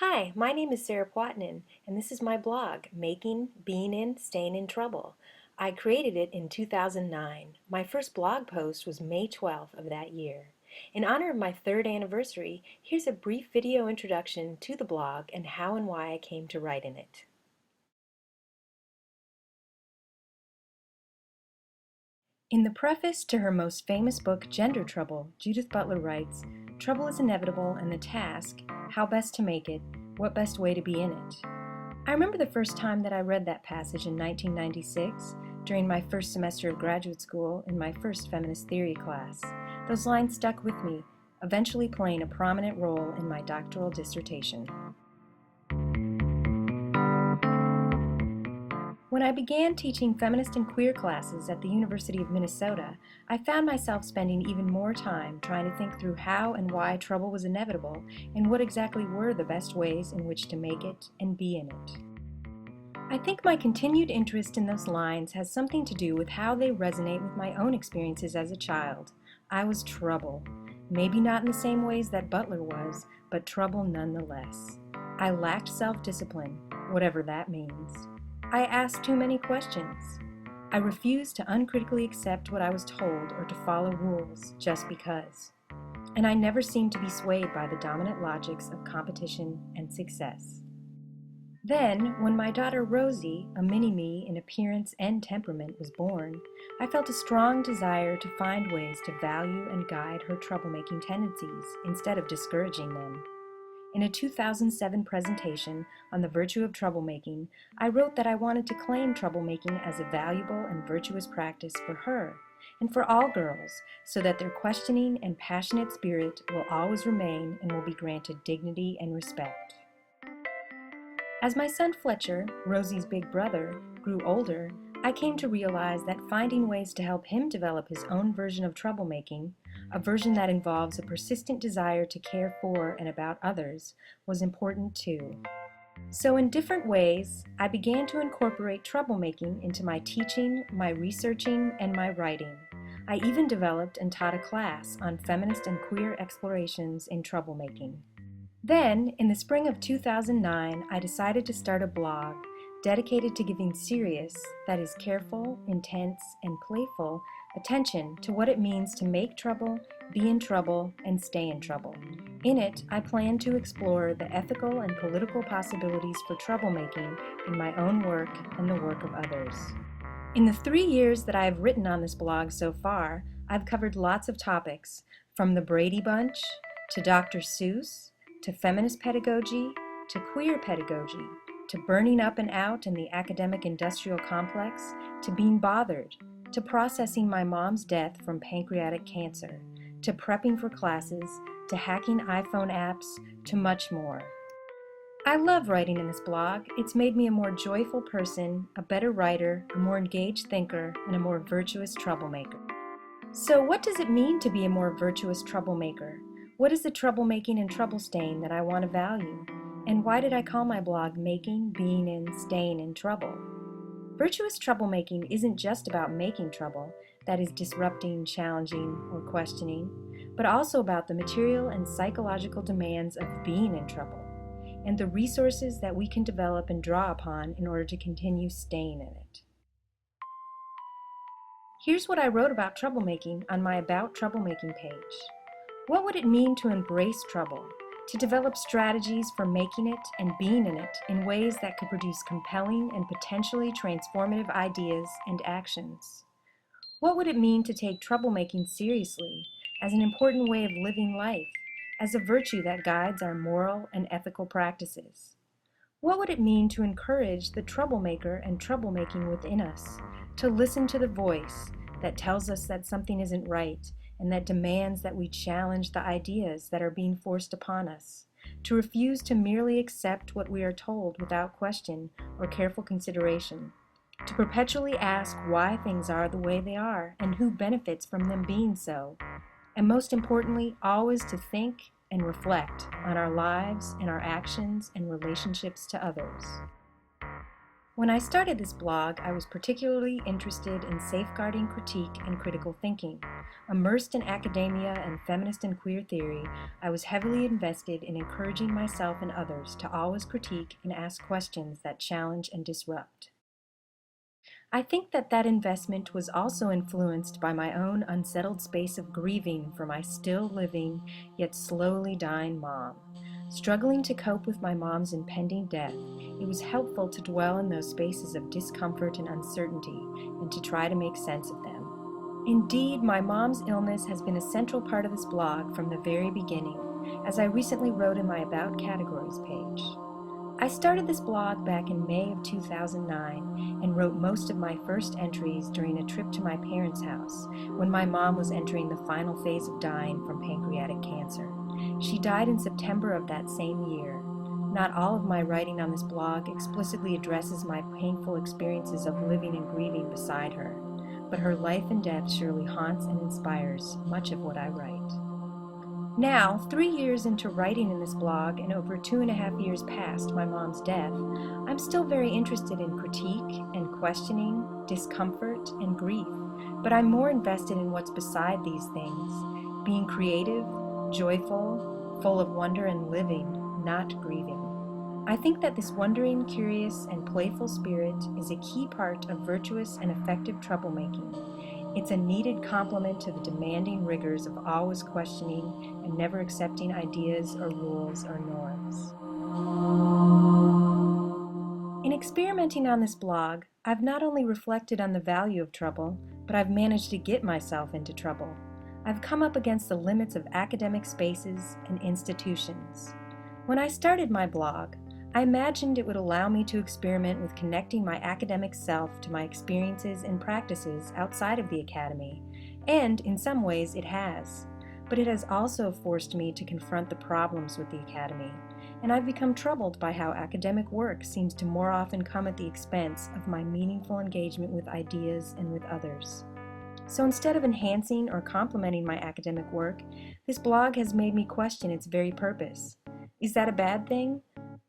Hi, my name is Sarah Pwatnin, and this is my blog, Making, Being In, Staying in Trouble. I created it in 2009. My first blog post was May 12th of that year. In honor of my third anniversary, here's a brief video introduction to the blog and how and why I came to write in it. In the preface to her most famous book, Gender Trouble, Judith Butler writes, "Trouble is inevitable, and the task, how best to make it, what best way to be in it." I remember the first time that I read that passage in 1996 during my first semester of graduate school in my first feminist theory class. Those lines stuck with me, eventually playing a prominent role in my doctoral dissertation. When I began teaching feminist and queer classes at the University of Minnesota, I found myself spending even more time trying to think through how and why trouble was inevitable and what exactly were the best ways in which to make it and be in it. I think my continued interest in those lines has something to do with how they resonate with my own experiences as a child. I was trouble. Maybe not in the same ways that Butler was, but trouble nonetheless. I lacked self-discipline, whatever that means. I asked too many questions. I refused to uncritically accept what I was told or to follow rules just because. And I never seemed to be swayed by the dominant logics of competition and success. Then, when my daughter Rosie, a mini-me in appearance and temperament, was born, I felt a strong desire to find ways to value and guide her troublemaking tendencies instead of discouraging them. In a 2007 presentation on the virtue of troublemaking, I wrote that I wanted to claim troublemaking as a valuable and virtuous practice for her and for all girls, so that their questioning and passionate spirit will always remain and will be granted dignity and respect. As my son Fletcher, Rosie's big brother, grew older, I came to realize that finding ways to help him develop his own version of troublemaking, a version that involves a persistent desire to care for and about others, was important too. So in different ways, I began to incorporate troublemaking into my teaching, my researching, and my writing. I even developed and taught a class on feminist and queer explorations in troublemaking. Then, in the spring of 2009, I decided to start a blog dedicated to giving serious, that is careful, intense, and playful, attention to what it means to make trouble, be in trouble, and stay in trouble. In it, I plan to explore the ethical and political possibilities for troublemaking in my own work and the work of others. In the 3 years that I have written on this blog so far, I've covered lots of topics, from the Brady Bunch, to Dr. Seuss, to feminist pedagogy, to queer pedagogy, to burning up and out in the academic industrial complex, to being bothered, to processing my mom's death from pancreatic cancer, to prepping for classes, to hacking iPhone apps, to much more. I love writing in this blog. It's made me a more joyful person, a better writer, a more engaged thinker, and a more virtuous troublemaker. So what does it mean to be a more virtuous troublemaker? What is the troublemaking and trouble staying that I want to value? And why did I call my blog Making, Being In, Staying in Trouble? Virtuous troublemaking isn't just about making trouble, that is disrupting, challenging, or questioning, but also about the material and psychological demands of being in trouble, and the resources that we can develop and draw upon in order to continue staying in it. Here's what I wrote about troublemaking on my About Troublemaking page. What would it mean to embrace trouble, to develop strategies for making it and being in it in ways that could produce compelling and potentially transformative ideas and actions? What would it mean to take troublemaking seriously as an important way of living life, as a virtue that guides our moral and ethical practices? What would it mean to encourage the troublemaker and troublemaking within us, to listen to the voice that tells us that something isn't right and that demands that we challenge the ideas that are being forced upon us, to refuse to merely accept what we are told without question or careful consideration, to perpetually ask why things are the way they are and who benefits from them being so, and most importantly, always to think and reflect on our lives and our actions and relationships to others. When I started this blog, I was particularly interested in safeguarding critique and critical thinking. Immersed in academia and feminist and queer theory, I was heavily invested in encouraging myself and others to always critique and ask questions that challenge and disrupt. I think that investment was also influenced by my own unsettled space of grieving for my still living, yet slowly dying mom. Struggling to cope with my mom's impending death, it was helpful to dwell in those spaces of discomfort and uncertainty and to try to make sense of them. Indeed, my mom's illness has been a central part of this blog from the very beginning, as I recently wrote in my About Categories page. I started this blog back in May of 2009 and wrote most of my first entries during a trip to my parents' house when my mom was entering the final phase of dying from pancreatic cancer. She died in September of that same year. Not all of my writing on this blog explicitly addresses my painful experiences of living and grieving beside her, but her life and death surely haunts and inspires much of what I write. Now, 3 years into writing in this blog and over 2.5 years past my mom's death, I'm still very interested in critique and questioning, discomfort, and grief, but I'm more invested in what's beside these things, being creative, joyful, full of wonder and living, not grieving. I think that this wondering, curious, and playful spirit is a key part of virtuous and effective troublemaking. It's a needed complement to the demanding rigors of always questioning and never accepting ideas or rules or norms. In experimenting on this blog, I've not only reflected on the value of trouble, but I've managed to get myself into trouble. I've come up against the limits of academic spaces and institutions. When I started my blog, I imagined it would allow me to experiment with connecting my academic self to my experiences and practices outside of the academy, and in some ways it has. But it has also forced me to confront the problems with the academy, and I've become troubled by how academic work seems to more often come at the expense of my meaningful engagement with ideas and with others. So instead of enhancing or complementing my academic work, this blog has made me question its very purpose. Is that a bad thing?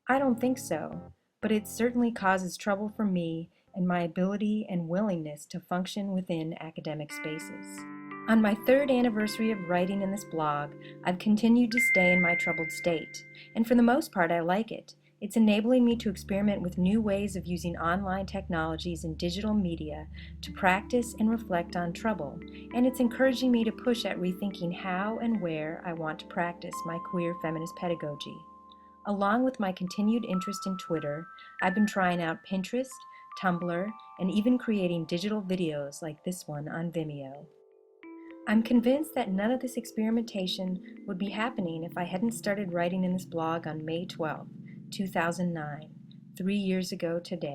I don't think so, but it certainly causes trouble for me and my ability and willingness to function within academic spaces. On my 3rd anniversary of writing in this blog, I've continued to stay in my troubled state, and for the most part I like it. It's enabling me to experiment with new ways of using online technologies and digital media to practice and reflect on trouble, and it's encouraging me to push at rethinking how and where I want to practice my queer feminist pedagogy. Along with my continued interest in Twitter, I've been trying out Pinterest, Tumblr, and even creating digital videos like this one on Vimeo. I'm convinced that none of this experimentation would be happening if I hadn't started writing in this blog on May 12, 2009, 3 years ago today.